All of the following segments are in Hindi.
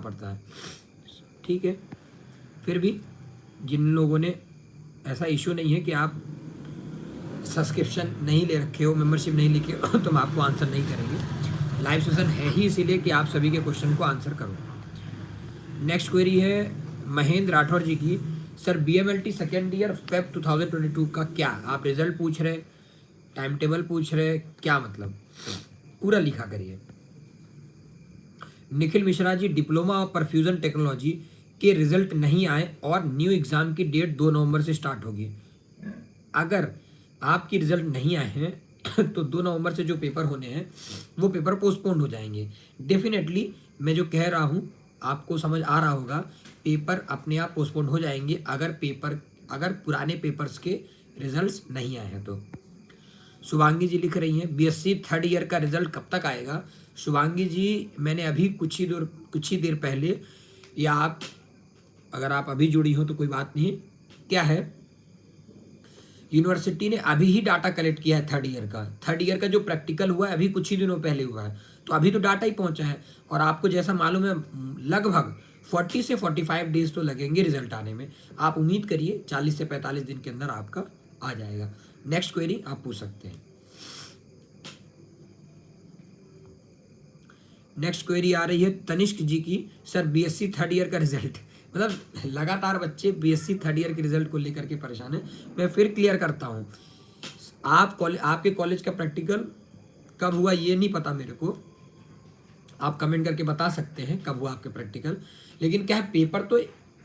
पड़ता है, ठीक है। फिर भी जिन लोगों ने ऐसा इशू नहीं है कि आप सब्सक्रिप्शन नहीं ले रखे हो, मेंबरशिप नहीं लिखे हो, तो हम आपको आंसर नहीं करेंगे। लाइव सेशन है ही इसीलिए कि आप सभी के क्वेश्चन को आंसर करो। नेक्स्ट क्वेरी है महेंद्र राठौर जी की, sir BMLT second year Feb 2022 का क्या, आप रिजल्ट पूछ रहे, टाइम टेबल पूछ रहे, क्या मतलब, पूरा लिखा करिए। Nikhil Mishra ji, diploma of perfusion technology के रिजल्ट नहीं आए और न्यू एग्जाम की डेट 2 नवंबर से स्टार्ट होगी। अगर आपकी रिजल्ट नहीं आए हैं तो 2 नवंबर से जो पेपर होने हैं वो पेपर पोस्टपोन्ड हो जाएंगे। डेफिनेटली मैं जो कह रहा हूँ आपको समझ आ रहा होगा, पेपर अपने आप पोस्टपोन्ड हो जाएंगे अगर पुराने पेपर्स के रिजल्ट्स नहीं आए हैं तो। शुभांगी जी लिख रही हैं BSc थर्ड ईयर का रिजल्ट कब तक आएगा। शुभांगी जी, मैंने अभी कुछ ही देर पहले, या आप अगर आप अभी जुड़ी हो तो कोई बात नहीं, क्या है, यूनिवर्सिटी ने अभी ही डाटा कलेक्ट किया है थर्ड ईयर का जो प्रैक्टिकल हुआ है अभी कुछ ही दिनों पहले हुआ है, तो अभी तो डाटा ही पहुंचा है। और आपको जैसा मालूम है लगभग 40 से 45 डेज तो लगेंगे रिजल्ट आने में। आप उम्मीद करिए 40 से 45 दिन के अंदर आपका आ जाएगा। नेक्स्ट क्वेरी आप पूछ सकते हैं। नेक्स्ट क्वेरी आ रही है तनिष्क जी की, सर BSc थर्ड ईयर का रिजल्ट, मतलब लगातार बच्चे BSc थर्ड ईयर के रिजल्ट को लेकर के परेशान है। मैं फिर क्लियर करता हूँ, आपके कॉलेज का प्रैक्टिकल कब हुआ ये नहीं पता मेरे को, आप कमेंट करके बता सकते हैं कब हुआ आपके प्रैक्टिकल। लेकिन क्या है, पेपर तो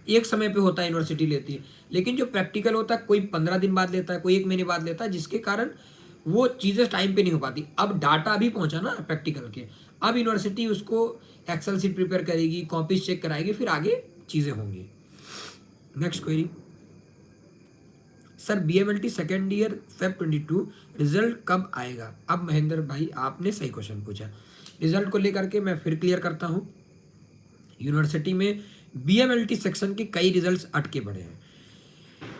एक समय पे होता है, यूनिवर्सिटी लेती है, लेकिन जो प्रैक्टिकल होता है कोई 15 दिन बाद लेता है, कोई 1 महीने बाद लेता है, जिसके कारण वो चीज़ें टाइम पे नहीं हो पाती। अब डाटा अभी पहुंचा ना प्रैक्टिकल के, अब यूनिवर्सिटी उसको एक्सेल शीट प्रिपेयर करेगी, कॉपीज चेक कराएगी, फिर आगे चीज़ें होंगी। Next query, sir BMLT second year Feb 22 result कब आएगा। अब महेंद्र भाई आपने सही क्वेश्चन पूछा, रिजल्ट को लेकर के मैं फिर क्लियर करता हूँ। यूनिवर्सिटी में BMLT सेक्शन के कई रिजल्ट्स अटके पड़े हैं,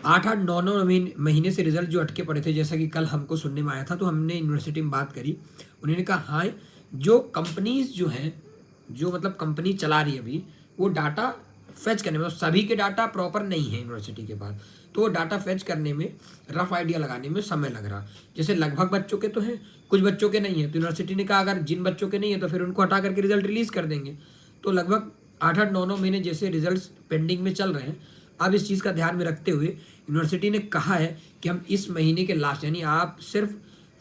8-8 9-9 महीने से रिजल्ट जो अटके पड़े थे, जैसा कि कल हमको सुनने में आया था, तो हमने यूनिवर्सिटी में बात करी, उन्होंने कहा हाँ जो कंपनीज जो हैं, जो मतलब कंपनी चला रही है अभी, वो डाटा फेच करने में, मतलब सभी के डाटा प्रॉपर नहीं है यूनिवर्सिटी के पास, तो वो डाटा फेच करने में, रफ आइडिया लगाने में समय लग रहा। जैसे लगभग बच्चों के तो हैं, कुछ बच्चों के नहीं है, तो यूनिवर्सिटी ने कहा अगर जिन बच्चों के नहीं है तो फिर उनको हटा करके रिजल्ट रिलीज कर देंगे। तो लगभग 8-8 9-9 महीने जैसे रिजल्ट पेंडिंग में चल रहे हैं। अब इस चीज़ का ध्यान में रखते हुए यूनिवर्सिटी ने कहा है कि हम इस महीने के लास्ट, यानी आप सिर्फ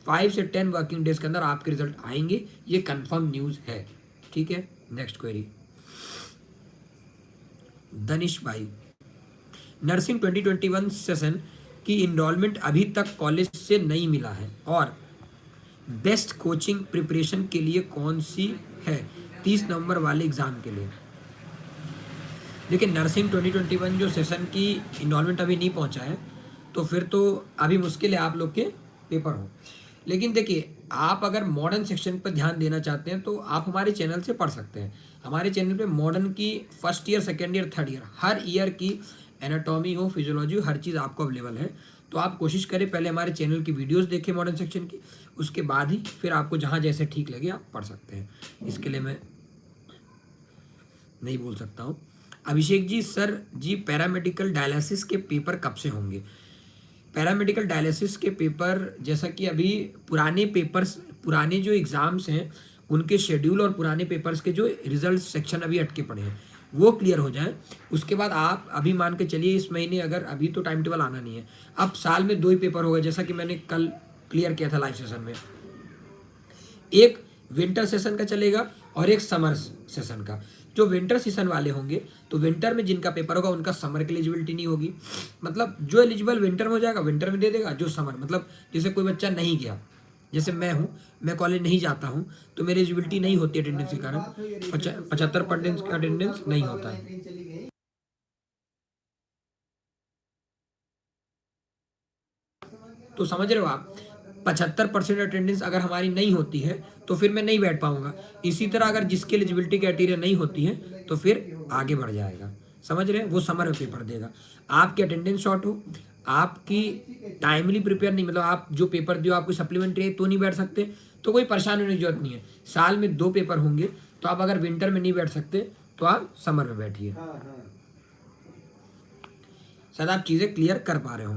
5 से 10 वर्किंग डेज के अंदर आपके रिजल्ट आएंगे, ये कंफर्म न्यूज़ है, ठीक है। नेक्स्ट क्वेरी, दनिश भाई, नर्सिंग 2021 सेशन की इनरोलमेंट अभी तक कॉलेज से नहीं मिला है और बेस्ट कोचिंग प्रिपरेशन के लिए कौन सी है 30 नवंबर वाले एग्ज़ाम के लिए। लेकिन नर्सिंग 2021 जो सेशन की इनरोलमेंट अभी नहीं पहुंचा है, तो फिर तो अभी मुश्किल है आप लोग के पेपर हो। लेकिन देखिए, आप अगर मॉडर्न सेक्शन पर ध्यान देना चाहते हैं तो आप हमारे चैनल से पढ़ सकते हैं। हमारे चैनल पे मॉडर्न की first year, second year, third year, हर ईयर की एनाटॉमी हो, फिजियोलॉजी हो, हर चीज़ आपको अवेलेबल है। तो आप कोशिश करें पहले हमारे चैनल की वीडियोस देखें मॉडर्न सेक्शन की, उसके बाद ही फिर आपको जहाँ जैसे ठीक लगे आप पढ़ सकते हैं। इसके लिए मैं नहीं बोल सकता हूँ। अभिषेक जी, सर जी पैरामेडिकल डायलिसिस के पेपर कब से होंगे। पैरामेडिकल डायलिसिस के पेपर, जैसा कि अभी पुराने जो एग्ज़ाम्स हैं उनके शेड्यूल और पुराने पेपर्स के जो रिजल्ट सेक्शन अभी अटके पड़े हैं वो क्लियर हो जाए, उसके बाद आप अभी मान के चलिए इस महीने, अगर अभी तो टाइम टेबल आना नहीं है, अब साल में 2 ही पेपर होगा, जैसा कि मैंने कल क्लियर किया था लाइव सेशन में, एक विंटर सेशन का चलेगा और एक समर सेशन का। जो विंटर सेशन वाले होंगे तो विंटर में जिनका पेपर होगा उनका समर की एलिजिबिलिटी नहीं होगी, मतलब जो एलिजिबल विंटर में हो जाएगा विंटर में दे देगा, जो समर, मतलब जैसे कोई बच्चा नहीं गया, जैसे मैं हूँ, मैं कॉलेज नहीं जाता हूँ तो मेरी एलिजिबिलिटी नहीं होती अटेंडेंस के कारण, 75% का अटेंडेंस नहीं होता है। तो समझ रहे हो आप, 75% अटेंडेंस अगर हमारी नहीं होती है तो फिर मैं नहीं बैठ पाऊंगा। इसी तरह अगर जिसकी एलिजिबिलिटी क्राइटेरिया नहीं होती है तो फिर आगे बढ़ जाएगा, समझ रहे हैं, वो समर में पेपर देगा। आपकी अटेंडेंस शॉर्ट हो, आपकी टाइमली प्रिपेयर नहीं, मतलब आप जो पेपर दियो आपको सप्लीमेंट्री है तो नहीं बैठ सकते, तो कोई परेशान होने की जरूरत नहीं है। साल में 2 पेपर होंगे, तो आप अगर विंटर में नहीं बैठ सकते तो आप समर में बैठिए। हाँ हाँ। शायद आप चीज़ें क्लियर कर पा रहे होंगे।